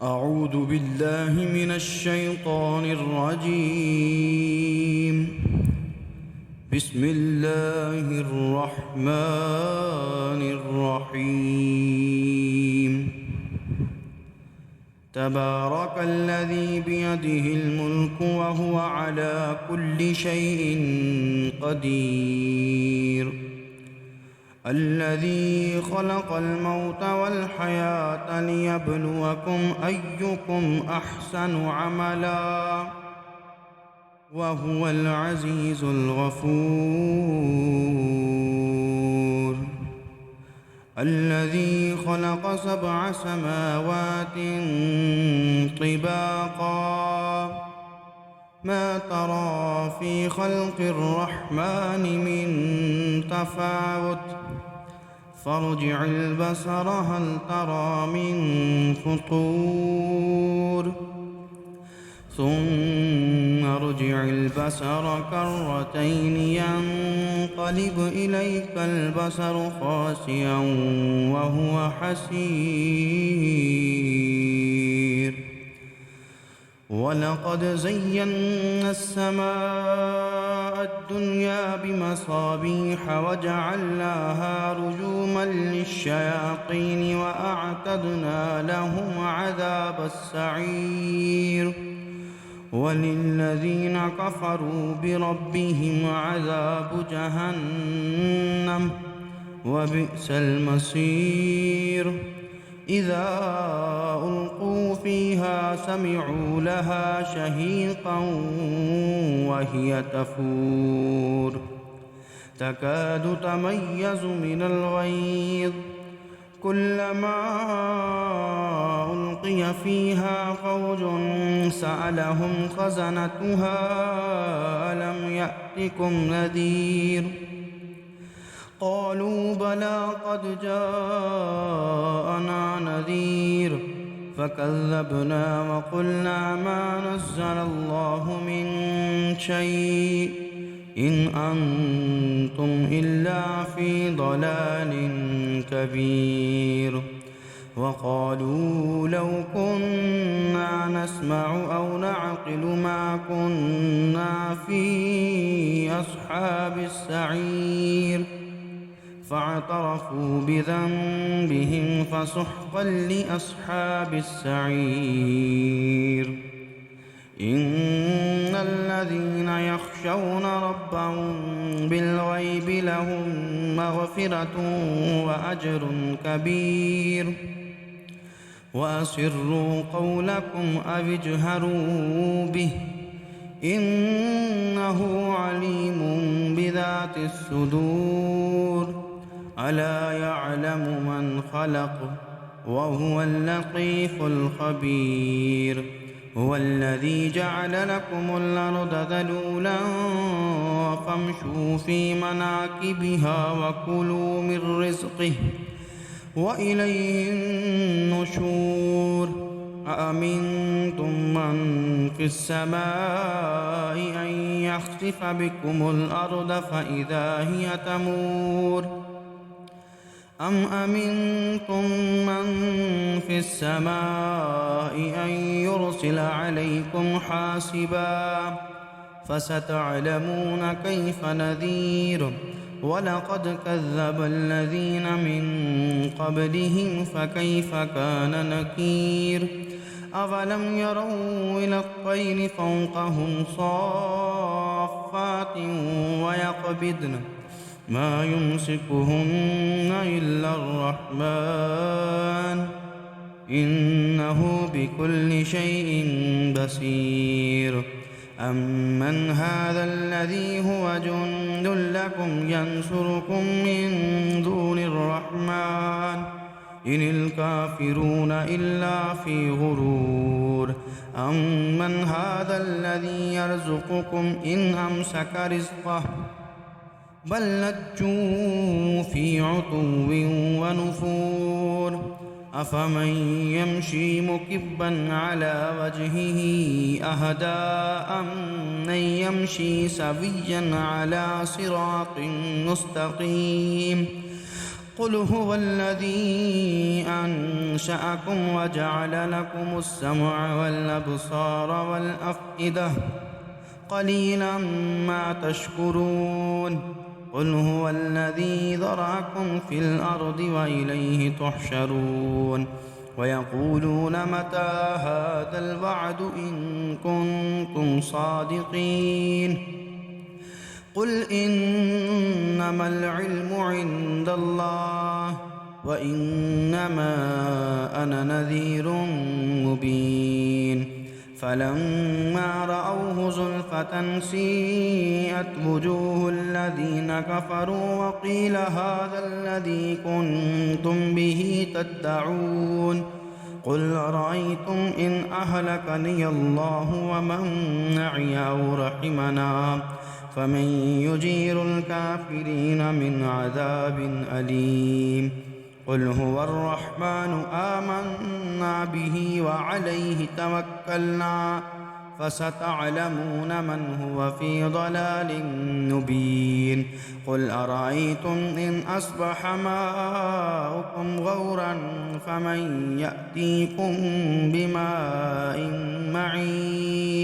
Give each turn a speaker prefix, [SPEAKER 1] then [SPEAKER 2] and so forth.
[SPEAKER 1] أعوذ بالله من الشيطان الرجيم. بسم الله الرحمن الرحيم. تبارك الذي بيده الملك وهو على كل شيء قدير. الذي خلق الموت والحياة ليبلوكم أيكم أحسن عملا وهو العزيز الغفور. الذي خلق 7 سماوات طباقا ما ترى في خلق الرحمن من تفاوت فارجع البصر هل ترى من فطور ثم ارجع البصر كرتين ينقلب إليك البصر خاسئا وهو حسير. ولقد زينا السماء الدنيا بمصابيح وجعلناها رجوما للشياطين وأعتدنا لهم عذاب السعير. وللذين كفروا بربهم عذاب جهنم وبئس المصير. إذا ألقوا فيها سمعوا لها شهيقا وهي تفور تكاد تميز من الغيظ كلما ألقي فيها فوج سألهم خزنتها ألم يأتكم نذير قالوا بلى قد جاءنا نذير فكذبنا وقلنا ما نزل الله من شيء إن أنتم إلا في ضلال كبير. وقالوا لو كنا نسمع أو نعقل ما كنا في أصحاب السعير فاعترفوا بذنبهم فسحقا لأصحاب السعير. إن الذين يخشون ربهم بالغيب لهم مغفرة وأجر كبير. وأسروا قولكم أو اجهروا به إنه عليم بذات الصدور. ألا يعلم من خلق وهو اللطيف الخبير. هو الذي جعل لكم الأرض ذلولا فامشوا في مناكبها وكلوا من رزقه وإليه النشور. أأمنتم من في السماء أن يخسف بكم الأرض فإذا هي تمور أم أمنتم من في السماء أن يرسل عليكم حاسبا فستعلمون كيف نذير. ولقد كذب الذين من قبلهم فكيف كان نكير. أفلم يروا إلى الطير فوقهم صافات ويقبضن ما يمسكهن إلا الرحمن إنه بكل شيء بصير. أمن هذا الذي هو جند لكم ينصركم من دون الرحمن إن الكافرون إلا في غرور. أمن هذا الذي يرزقكم إن أمسك رزقه بل لجوا في عتو ونفور. أفمن يمشي مكبا على وجهه أهدى أمن يمشي سويا على صراط مستقيم. قل هو الذي أنشأكم وجعل لكم السمع والأبصار والأفئدة قليلا ما تشكرون قل هو الذي ذرأكم في الأرض وإليه تحشرون ويقولون متى هذا الوعد إن كنتم صادقين قل إنما العلم عند الله وإنما أنا نذير مبين فلما رأوه زلفة سيئت وجوه الذين كفروا وقيل هذا الذي كنتم به تدعون قل أرأيتم إن أهلكني الله ومن معي أو رحمنا فمن يجير الكافرين من عذاب أليم قل هو الرحمن آمنا به وعليه توكلنا فستعلمون من هو في ضلال مبين قل أرأيتم إن أصبح ماؤكم غورا فمن يأتيكم بماء معين